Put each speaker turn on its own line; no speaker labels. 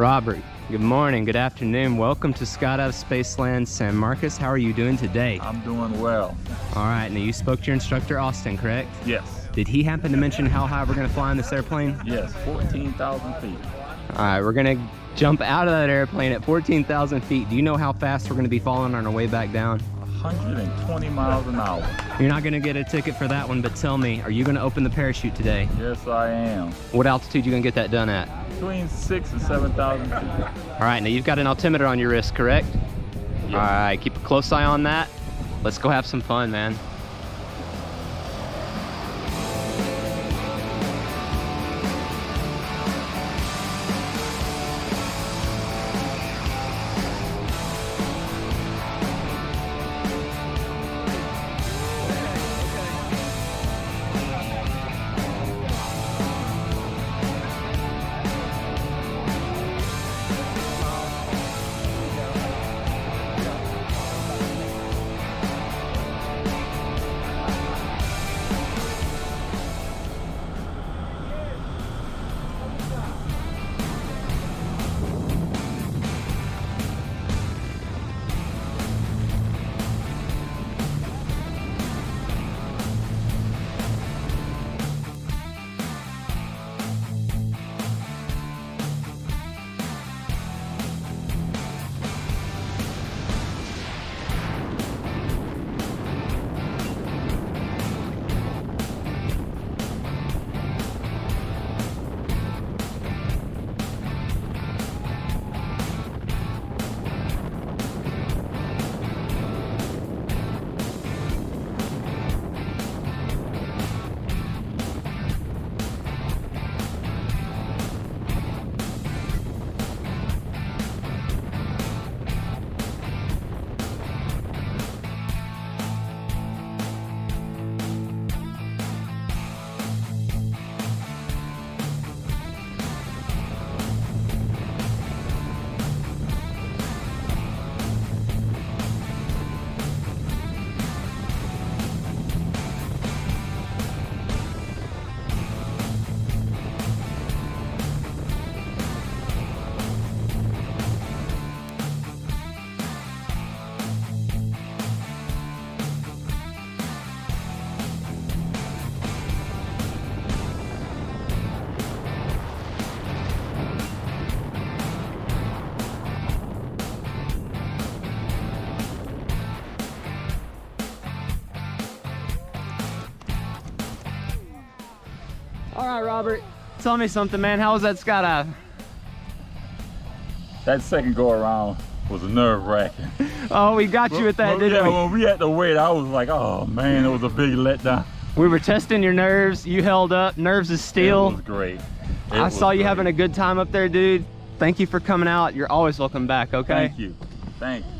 Robert, good morning, good afternoon. Welcome to Skydive Spaceland San Marcos. How are you doing today?
I'm doing well.
All right, now you spoke to your instructor, Austin, correct?
Yes.
Did he happen to mention how high we're gonna fly in this airplane?
Yes, 14,000 feet.
All right, we're gonna jump out of that airplane at 14,000 feet. Do you know how fast we're gonna be falling on our way back down?
120 miles an hour.
You're not gonna get a ticket for that one, but tell me, are you gonna open the parachute today?
Yes, I am.
What altitude you gonna get that done at?
Between 6,000 and 7,000 feet.
All right, now you've got an altimeter on your wrist, correct?
Yes.
All right, keep a close eye on that. Let's go have some fun, man. All right, Robert, tell me something, man. How was that skydive?
That second go around was nerve-wracking.
Oh, we got you at that, didn't we?
When we had to wait, I was like, oh man, it was a big letdown.
We were testing your nerves. You held up. Nerves of steel.
It was great.
I saw you having a good time up there, dude. Thank you for coming out. You're always welcome back, okay?
Thank you. Thank you.